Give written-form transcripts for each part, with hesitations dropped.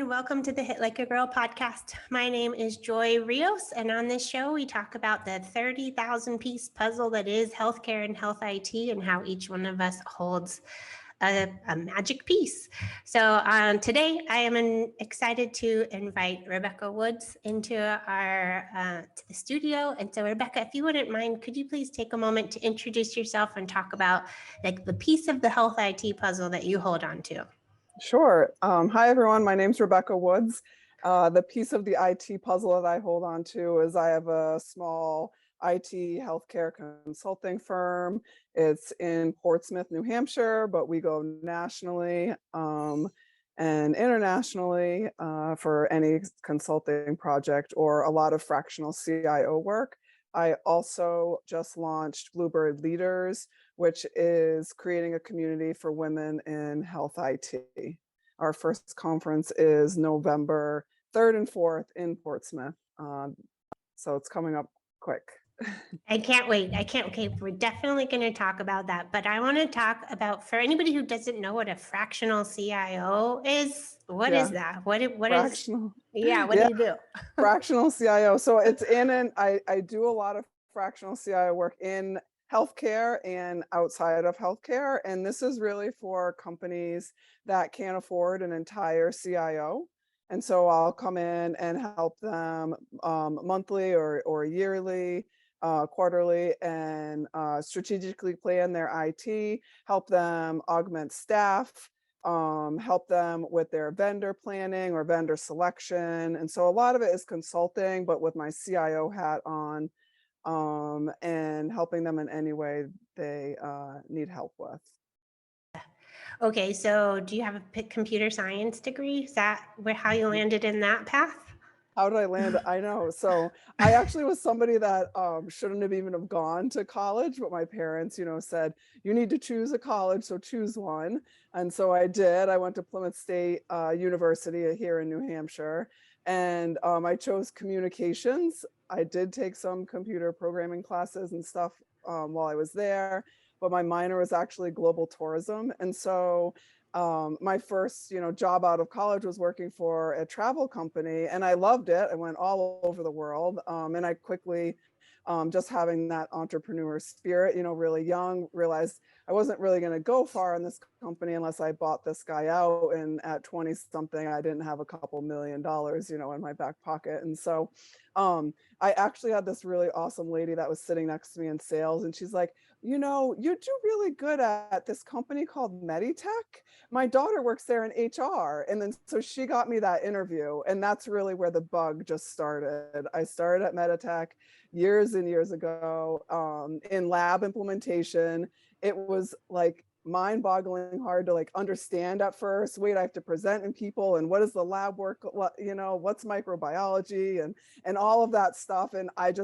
and welcome to the Hit Like a Girl podcast. My name is Joy Rios, and on this show, we talk about the 30,000 piece puzzle that is healthcare and health IT and how each one of us holds a magic piece. So today, I am excited to invite Rebecca Woods into to the studio. And so, Rebecca, if you wouldn't mind, could you please take a moment to introduce yourself and talk about like the piece of the health IT puzzle that you hold on to? Sure. Hi, everyone. My name's Rebecca Woods. The piece of the IT puzzle that I hold on to is I have a small IT healthcare consulting firm. It's in Portsmouth, New Hampshire, but we go nationally and internationally for any consulting project or a lot of fractional CIO work. I also just launched Bluebird Leaders, which is creating a community for women in health IT. Our first conference is November 3rd and 4th in Portsmouth. So it's coming up quick. I can't wait. Okay, we're definitely going to talk about that. But I want to talk about, for anybody who doesn't know what a fractional CIO is, what is that? What fractional. What do you do? Fractional CIO. So it's I do a lot of fractional CIO work in healthcare and outside of healthcare. And this is really for companies that can't afford an entire CIO. And so I'll come in and help them monthly or yearly, quarterly, and strategically plan their IT, help them augment staff, help them with their vendor planning or vendor selection. And so a lot of it is consulting, but with my CIO hat on, and helping them in any way they need help with. Okay, so do you have a computer science degree? Is that how you landed in that path? How did I land? I know. So I actually was somebody that shouldn't have even have gone to college, but my parents, said, you need to choose a college, so choose one. And so I did. I went to Plymouth State University here in New Hampshire, and I chose communications. I did take some computer programming classes and stuff while I was there, but my minor was actually global tourism. And so my first, job out of college was working for a travel company, and I loved it. I went all over the world, and I quickly, just having that entrepreneur spirit, really young, realized I wasn't really going to go far in this company unless I bought this guy out. And at 20 something, I didn't have a couple $1 million, in my back pocket. And so I actually had this really awesome lady that was sitting next to me in sales, and she's like, you do really good at this company called Meditech. My daughter works there in HR. And then so she got me that interview, and that's really where the bug just started. I started at Meditech years and years ago in lab implementation. It was like mind-boggling hard to understand at first. Wait, I have to present in people, and what is the lab work, what's microbiology and all of that stuff. And I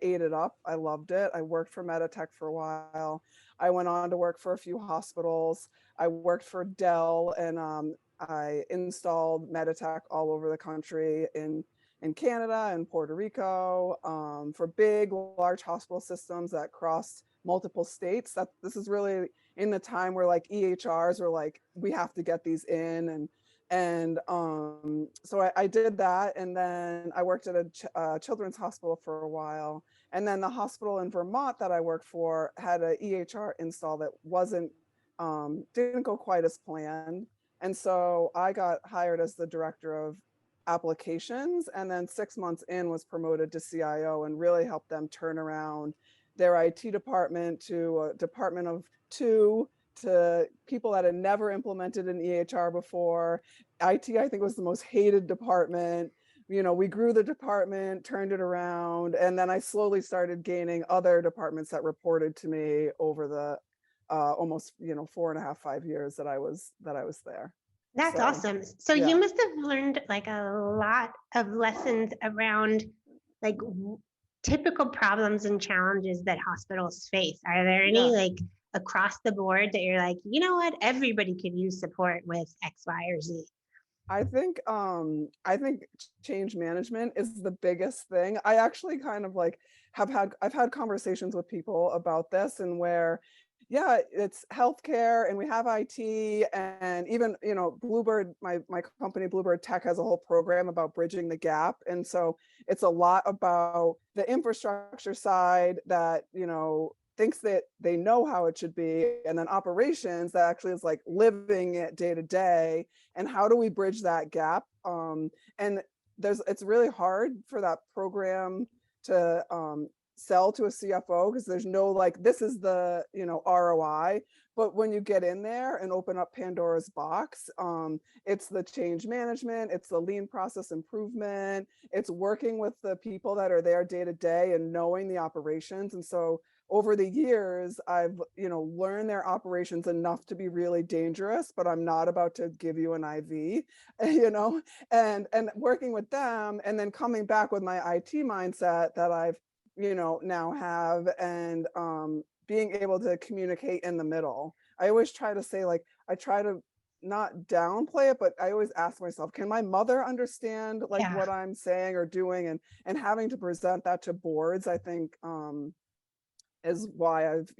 ate it up. I loved it. I worked for Meditech for a while. I went on to work for a few hospitals. I worked for Dell, and I installed Meditech all over the country in Canada and Puerto Rico for big, large hospital systems that crossed multiple states. This is really in the time where EHRs were we have to get these in, and so I did that, and then I worked at a children's hospital for a while, and then the hospital in Vermont that I worked for had an EHR install that didn't go quite as planned, and so I got hired as the director of applications, and then 6 months in was promoted to CIO and really helped them turn around their IT department to a department of 2 to people that had never implemented an EHR before. IT, I think, was the most hated department. We grew the department, turned it around, and then I slowly started gaining other departments that reported to me over the almost 4.5, 5 years that I was there. That's awesome. So you must have learned a lot of lessons around typical problems and challenges that hospitals face. Are there any across the board that you're you know what, everybody could use support with X, Y, or Z? I think change management is the biggest thing. I actually kind of I've had conversations with people about this, and where Yeah, it's healthcare, and we have IT, and even, Bluebird, my company, Bluebird Tech, has a whole program about bridging the gap. And so it's a lot about the infrastructure side that, thinks that they know how it should be, and then operations that actually is like living it day to day. And how do we bridge that gap? And it's really hard for that program to sell to a CFO, because there's no like, this is the, ROI. But when you get in there and open up Pandora's box, it's the change management, it's the lean process improvement, it's working with the people that are there day to day and knowing the operations. And so over the years, I've, learned their operations enough to be really dangerous, but I'm not about to give you an IV, and working with them, and then coming back with my IT mindset that I've, now have, and being able to communicate in the middle. I always try to say, like, I try to not downplay it, but I always ask myself, can my mother understand like Yeah. what I'm saying or doing? And having to present that to boards, I think, is why I've,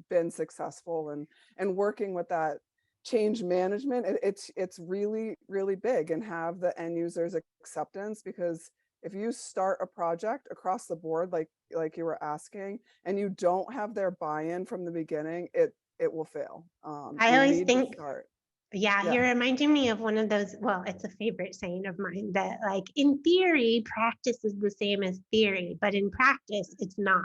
been successful, and working with that change management. It's really, really big, and have the end users acceptance, because if you start a project across the board, like you were asking, and you don't have their buy-in from the beginning, it will fail. I You always need to think, start. yeah, Yeah, you're reminding me of one of those. Well, it's a favorite saying of mine that, like, in theory, practice is the same as theory, but in practice, it's not.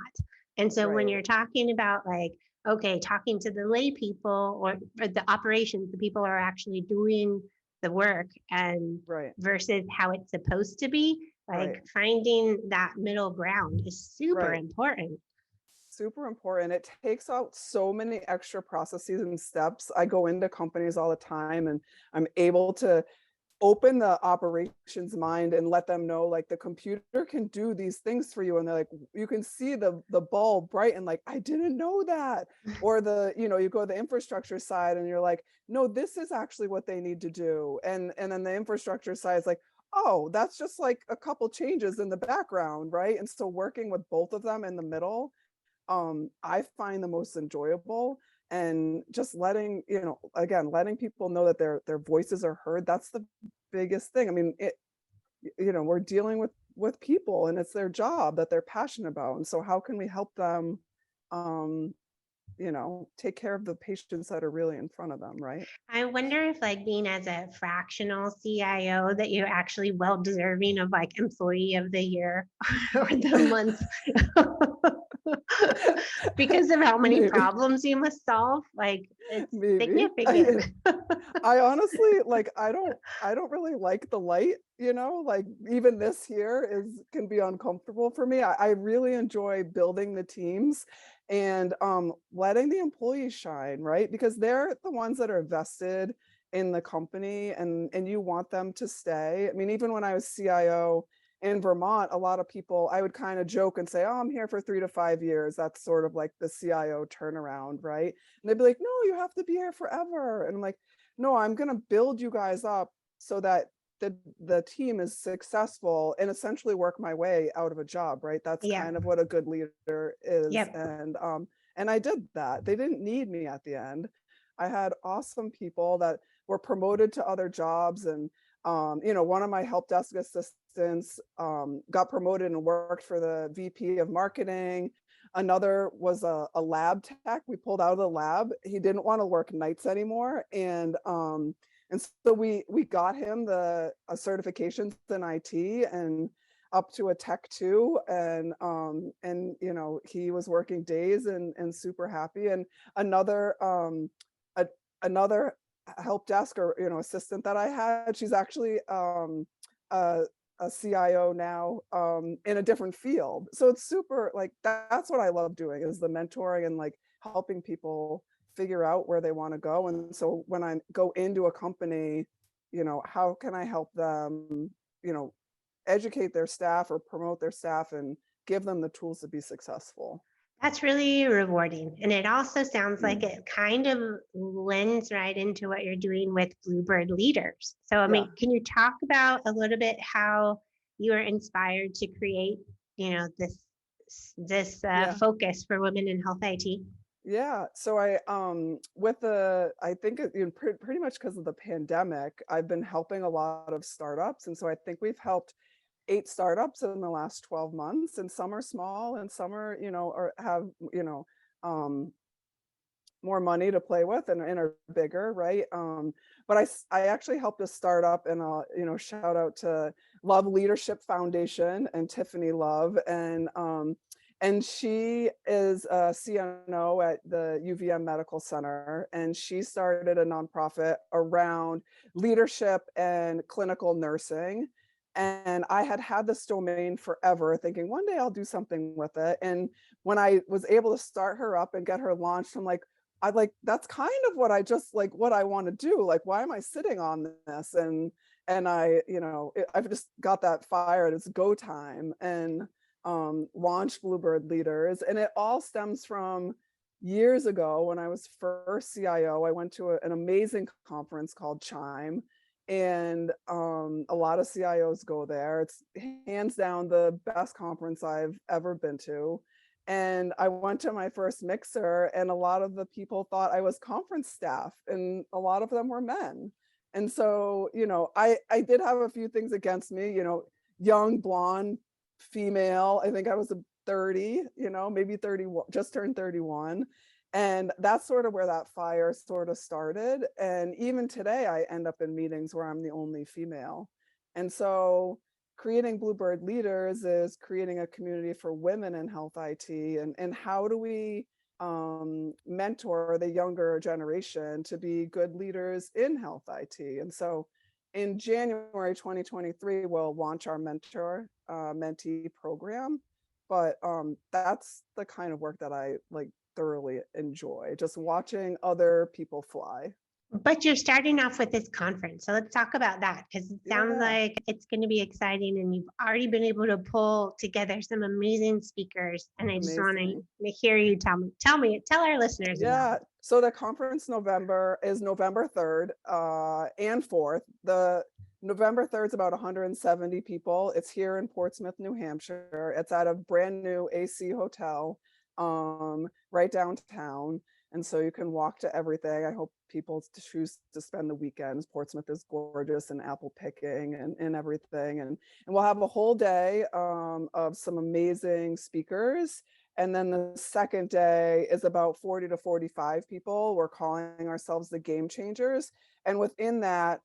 And so when right, you're talking about, like, okay, talking to the lay people, or the operations, the people who are actually doing the work, and right, versus how it's supposed to be, like, right, finding that middle ground is super right. important. Super important. It takes out so many extra processes and steps. I go into companies all the time, and I'm able to open the operations mind and let them know, like, the computer can do these things for you. And they're like, you can see the bulb bright, and like, I didn't know that. Or you go to the infrastructure side, and you're like, no, this is actually what they need to do. And then the infrastructure side is like, oh, that's just like a couple changes in the background, right? And so working with both of them in the middle, I find the most enjoyable. And just letting, again, letting people know that their voices are heard. That's the biggest thing. I mean, we're dealing with people, and it's their job that they're passionate about. And so how can we help them, um, take care of the patients that are really in front of them, right? I wonder if, like, being as a fractional CIO, that you're actually well deserving of, like, employee of the year or the month because of how many Maybe, problems you must solve. Like, it's maybe. significant. I honestly, like, I don't really like the light, like, even this here can be uncomfortable for me. I really enjoy building the teams, and letting the employees shine, right? Because they're the ones that are vested in the company, and you want them to stay. I mean, even when I was CIO in Vermont, a lot of people, I would kind of joke and say, oh, I'm here for 3 to 5 years. That's sort of like the CIO turnaround, right? And they'd be like, no, you have to be here forever. And I'm like, no, I'm going to build you guys up so that the team is successful, and essentially work my way out of a job, right? That's Yeah. kind of what a good leader is. Yep. And I did that. They didn't need me at the end. I had awesome people that were promoted to other jobs. And one of my help desk assistants got promoted and worked for the VP of marketing. Another was a lab tech. We pulled out of the lab. He didn't want to work nights anymore. And so we got him the certifications in IT, and up to a tech two. And he was working days, and super happy. And another a, another help desk, or assistant that I had, she's actually a CIO now, in a different field. So it's super, like, that's what I love doing, is the mentoring, and like helping people figure out where they want to go. And so when I go into a company, how can I help them, you know, educate their staff or promote their staff, and give them the tools to be successful. That's really rewarding. And it also sounds like Mm, it kind of lends right into what you're doing with Bluebird Leaders. So, I yeah. mean, can you talk about a little bit how you were inspired to create, this Yeah. focus for women in health IT? Yeah. So with I think pretty much because of the pandemic, I've been helping a lot of startups. And so I think we've helped 8 startups in the last 12 months, and some are small and some are, or have, um, more money to play with and are bigger, right? But I actually helped a startup, and shout out to Love Leadership Foundation and Tiffany Love, and she is a CNO at the UVM Medical Center, and she started a nonprofit around leadership and clinical nursing. And I had this domain forever, thinking one day I'll do something with it. And when I was able to start her up and get her launched, I'm like, that's kind of what I just like what I want to do. Like, why am I sitting on this? And I've just got that fire, and it's go time, and launched Bluebird Leaders. And it all stems from years ago when I was first CIO. I went to an amazing conference called Chime, and a lot of CIOs go there. It's hands down the best conference I've ever been to. And I went to my first mixer, and a lot of the people thought I was conference staff, and a lot of them were men. And so, I did have a few things against me, young, blonde, female. I think I was a 30, maybe 31, just turned 31. And that's sort of where that fire sort of started. And even today, I end up in meetings where I'm the only female. And so creating Bluebird Leaders is creating a community for women in health IT, and how do we mentor the younger generation to be good leaders in health IT. And so in January 2023, we'll launch our mentee program. But that's the kind of work that I like thoroughly enjoy, just watching other people fly. But you're starting off with this conference. So let's talk about that, because it sounds Yeah. like it's going to be exciting, and you've already been able to pull together some amazing speakers. And I just want Amazing. to hear you tell our listeners about Yeah. it. So the conference is November 3rd and 4th. The November 3rd is about 170 people. It's here in Portsmouth, New Hampshire. It's at a brand new AC hotel right downtown. And so you can walk to everything. I hope people choose to spend the weekends. Portsmouth is gorgeous, and apple picking and everything. And we'll have a whole day of some amazing speakers. And then the second day is about 40 to 45 people. We're calling ourselves the Game Changers. And within that,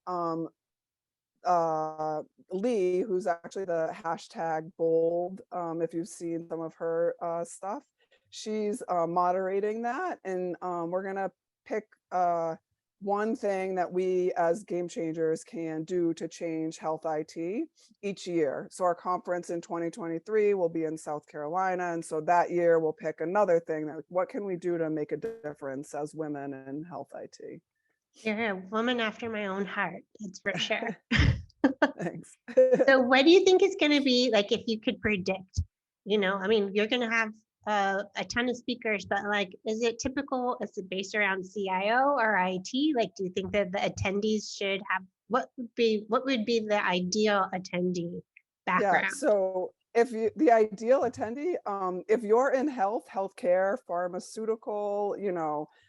Lee, who's actually the hashtag bold, if you've seen some of her stuff, she's moderating that. And we're going to pick one thing that we as game changers can do to change health IT each year. So our conference in 2023 will be in South Carolina. And so that year we'll pick another thing that what can we do to make a difference as women in health IT? You're a woman after my own heart, that's for sure. Thanks. So what do you think is going to be like, if you could predict, I mean, you're going to have a ton of speakers, but like, is it it based around CIO or IT? Like, do you think that the attendees should have, what would be the ideal attendee Yeah. background? So the ideal attendee, if you're in healthcare, pharmaceutical,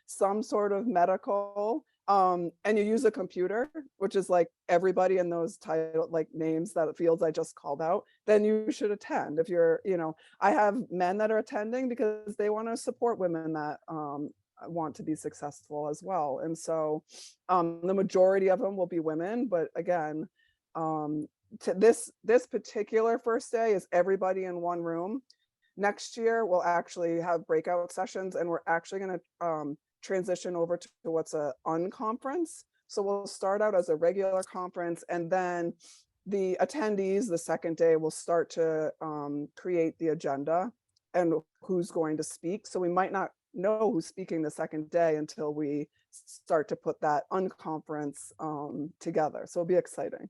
some sort of medical, and you use a computer, which is like everybody in those title like names, that fields I just called out, then you should attend. If you're, I have men that are attending because they want to support women that want to be successful as well. And so the majority of them will be women, but again, this particular first day is everybody in one room. Next year we'll actually have breakout sessions, and we're actually going to transition over to what's a unconference. So we'll start out as a regular conference, and then the attendees the second day will start to create the agenda and who's going to speak. So we might not know who's speaking the second day until we start to put that unconference together. So it'll be exciting.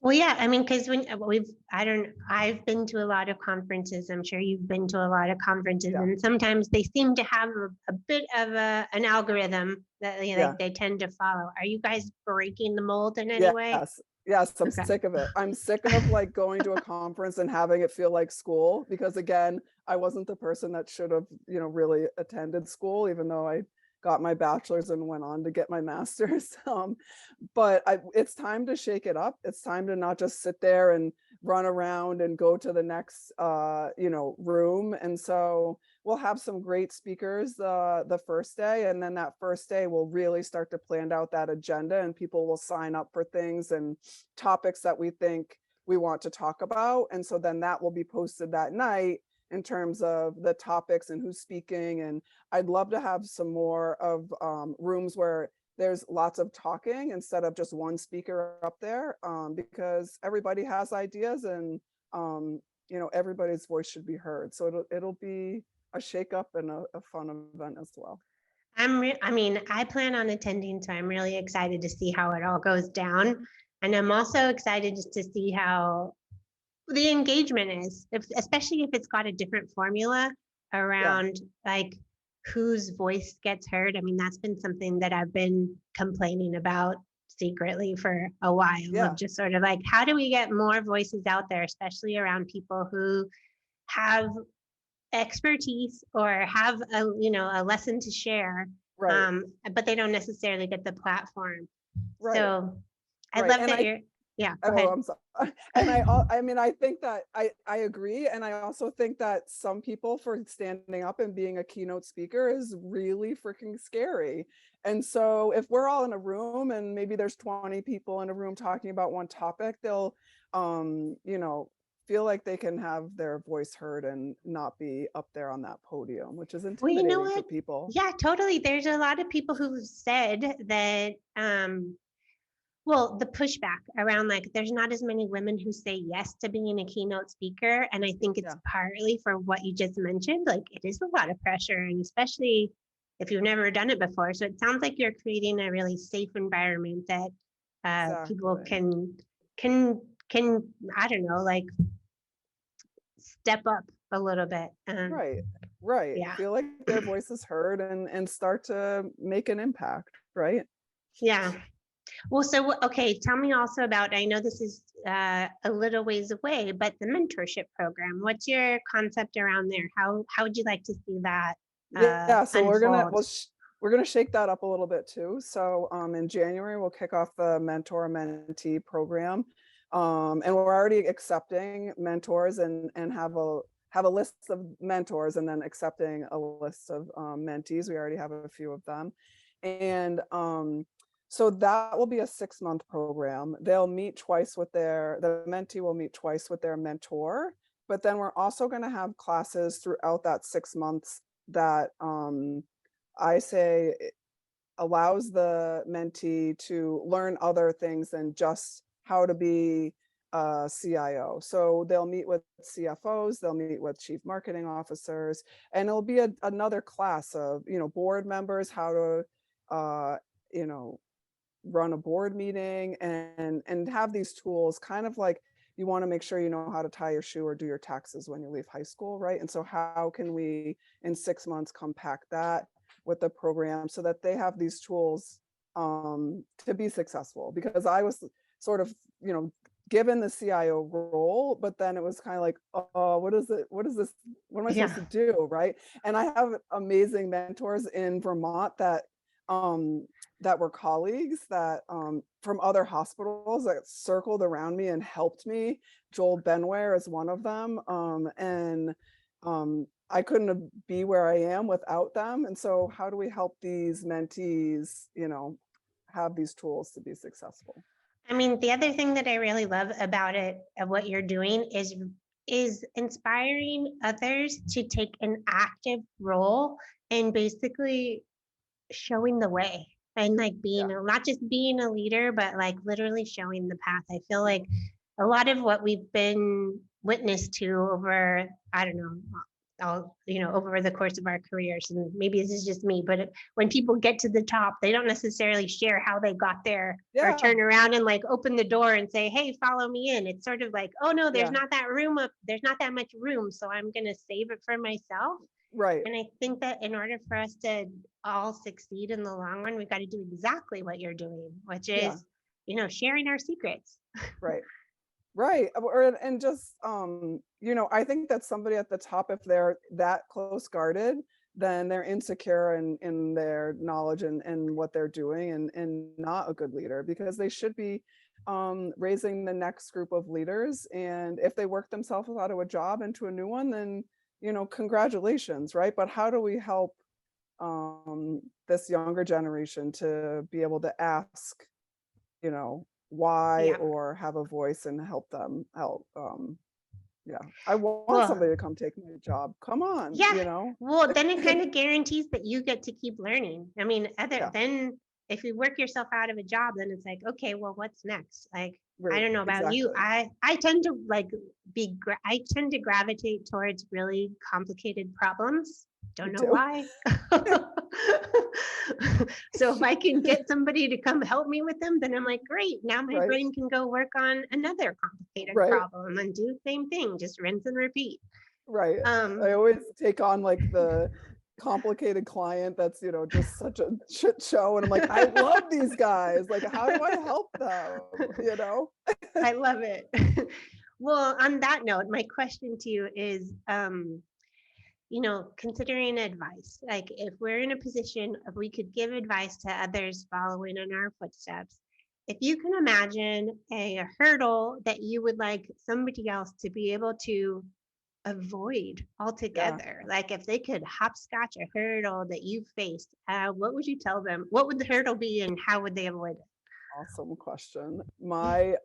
Well, yeah, I mean, because I've been to a lot of conferences. I'm sure you've been to a lot of conferences, Yeah. and sometimes they seem to have a bit of an algorithm that Yeah. they tend to follow. Are you guys breaking the mold in any way? Yes. Yes, I'm Okay. sick of it. I'm sick of like going to a conference and having it feel like school because again, I wasn't the person that should have, really attended school, even though I got my bachelor's and went on to get my master's. But it's time to shake it up. It's time to not just sit there and run around and go to the next, room. And so we'll have some great speakers the first day, and then that first day we'll really start to plan out that agenda, and people will sign up for things and topics that we think we want to talk about. And so then that will be posted that night in terms of the topics and who's speaking. And I'd love to have some more of rooms where there's lots of talking instead of just one speaker up there, because everybody has ideas, and everybody's voice should be heard. So it'll be a shake up and a fun event as well. I mean, I plan on attending, so I'm really excited to see how it all goes down. And I'm also excited just to see how the engagement is, especially if it's got a different formula Yeah, around like whose voice gets heard. I mean, that's been something that I've been complaining about secretly for a while, of yeah, just sort of like, how do we get more voices out there, especially around people who have expertise or have a lesson to share, right, but they don't necessarily get the platform. right, So I right. love And that you're, yeah, go oh, ahead. I'm sorry. And I think that I agree. And I also think that some people, for standing up and being a keynote speaker, is really freaking scary. And so if we're all in a room and maybe there's 20 people in a room talking about one topic, they'll, feel like they can have their voice heard and not be up there on that podium, which is Well, you know intimidating for what? people. Yeah, totally. There's a lot of people who said that, well, the pushback around like there's not as many women who say yes to being a keynote speaker. And I think it's Yeah, partly for what you just mentioned. Like it is a lot of pressure, and especially if you've never done it before. So it sounds like you're creating a really safe environment that people exactly. can I don't know, like step up a little bit. Right, right. Yeah. Feel like their voice is heard and start to make an impact, right? Yeah. Well, so okay, tell me also about, I know this is a little ways away, but the mentorship program. What's your concept around there? How would you like to see that Yeah, so unfold? we're gonna shake that up a little bit too. So in January we'll kick off the mentor mentee program. And we're already accepting mentors and have a list of mentors and then accepting a list of mentees. We already have a few of them. And so that will be a 6-month program. They'll meet twice with the mentee will meet twice with their mentor, but then we're also going to have classes throughout that 6 months that I say allows the mentee to learn other things than just how to be a CIO. So they'll meet with CFOs, they'll meet with chief marketing officers, and it'll be another class of, board members, how to, you know, run a board meeting and have these tools kind of like you want to make sure you know how to tie your shoe or do your taxes when you leave high school, right? And so how can we in 6 months compact that with the program so that they have these tools to be successful? Because I was sort of, given the CIO role, but then it was kind of like, oh, what is it? What is this? What am I supposed Yeah. to do? Right. And I have amazing mentors in Vermont um, that were colleagues that from other hospitals that circled around me and helped me. Joel Benware is one of them. And I couldn't be where I am without them. And so how do we help these mentees, have these tools to be successful? I mean, the other thing that I really love about it, of what you're doing, is inspiring others to take an active role and basically showing the way, and like Yeah. not just being a leader, but like literally showing the path. I feel like a lot of what we've been witness to over, I don't know, over the course of our careers, and maybe this is just me, but when people get to the top, they don't necessarily share how they got there or Yeah. turn around and like open the door and say, hey, follow me in. It's sort of like, oh no, there's Yeah. not that room up, there's not that much room, so I'm going to save it for myself. Right. And I think that in order for us to all succeed in the long run, we've got to do exactly what you're doing, which Yeah. is sharing our secrets. Right. Right. And just, I think that somebody at the top, if they're that close guarded, then they're insecure in their knowledge and what they're doing, and not a good leader, because they should be raising the next group of leaders. And if they work themselves out of a job into a new one, then, congratulations, right? But how do we help this younger generation to be able to ask, why, Yeah. or have a voice and help them out? Yeah, I want Well, somebody to come take my job. Come on, yeah. Well, then it kind of guarantees that you get to keep learning. I mean, Yeah, then if you work yourself out of a job, then it's like, okay, well, what's next? Like, I right, don't know about you. exactly. I tend to I tend to gravitate towards really complicated problems. Me Don't know too. why. So if I can get somebody to come help me with them, then I'm like, great. Now my Right, brain can go work on another complicated right, problem and do the same thing, just rinse and repeat. right. I Um, always take on like the complicated client that's, just such a shit show. And I'm like, I love these guys. Like, how do I help them? I love it. Well, on that note, my question to you is, considering advice, like if we're in a position, if we could give advice to others following in our footsteps, if you can imagine a hurdle that you would like somebody else to be able to avoid Yeah. altogether, like if they could hopscotch a hurdle that you faced, what would you tell them? What would the hurdle be and how would they avoid Awesome question. it? My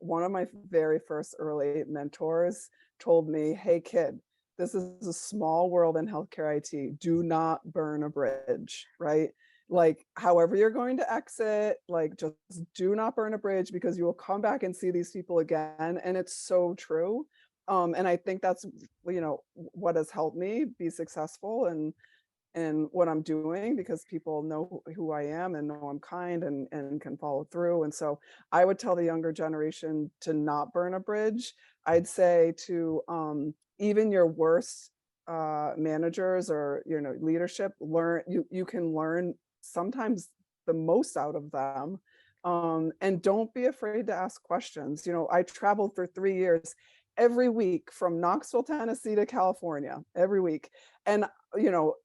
one of my very first early mentors told me, "Hey kid, this is a small world in healthcare IT. Do not burn a bridge," right? Like, however you're going to exit, like, just do not burn a bridge, because you will come back and see these people again. And it's so true. And I think that's, what has helped me be successful and what I'm doing, because people know who I am and know I'm kind and can follow through. And so I would tell the younger generation to not burn a bridge. I'd say to even your worst managers or leadership, you can learn sometimes the most out of them. And don't be afraid to ask questions. I traveled for 3 years every week from Knoxville, Tennessee to California every week. And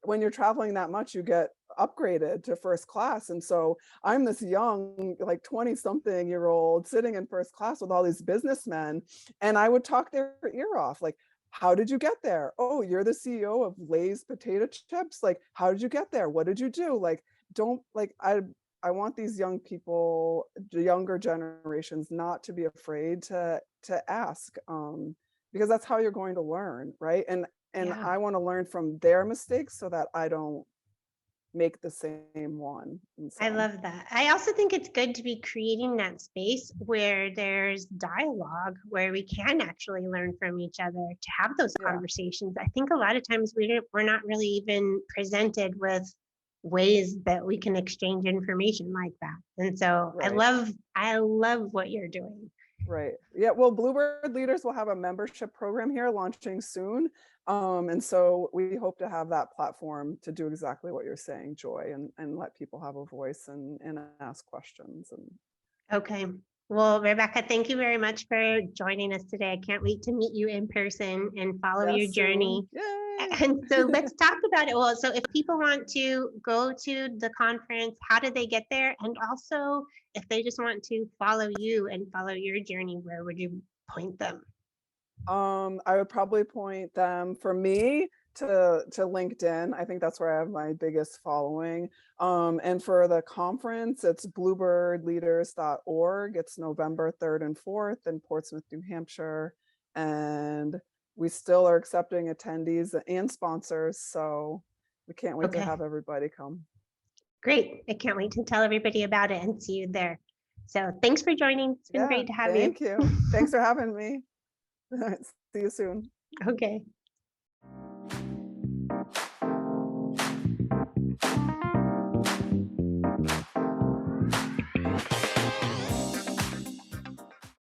when you're traveling that much, you get upgraded to first class. And so I'm this young, like 20 something year old sitting in first class with all these businessmen. And I would talk their ear off. Like, how did you get there? Oh, you're the CEO of Lay's potato chips. Like, how did you get there? What did you do? Like, don't like, I want these young people, the younger generations, not to be afraid to ask, because that's how you're going to learn, right? And Yeah. I want to learn from their mistakes so that I don't make the same one. And I so, love that. I also think it's good to be creating that space where there's dialogue, where we can actually learn from each other, to have those yeah, conversations. I think a lot of times we're not really even presented with ways that we can exchange information like that. And so right. I love what you're doing. Right. Yeah. Well, Bluebird Leaders will have a membership program here launching soon. And so we hope to have that platform to do exactly what you're saying, Joy, and let people have a voice and ask questions. And Okay. Well, Rebecca, thank you very much for joining us today. I can't wait to meet you in person and follow your yes, journey. soon. Yay. And so let's talk about it. Well, so if people want to go to the conference, how do they get there? And also, if they just want to follow you and follow your journey, where would you point them? I would probably point them, for me, to LinkedIn. I think that's where I have my biggest following. And for the conference, it's bluebirdleaders.org. It's November 3rd and 4th in Portsmouth, New Hampshire. And we still are accepting attendees and sponsors. So we can't wait to Okay, have everybody come. great. I can't wait to tell everybody about it and see you there. So thanks for joining. It's been Yeah, great to have you. thank you. Thanks for having me. See you soon. Okay.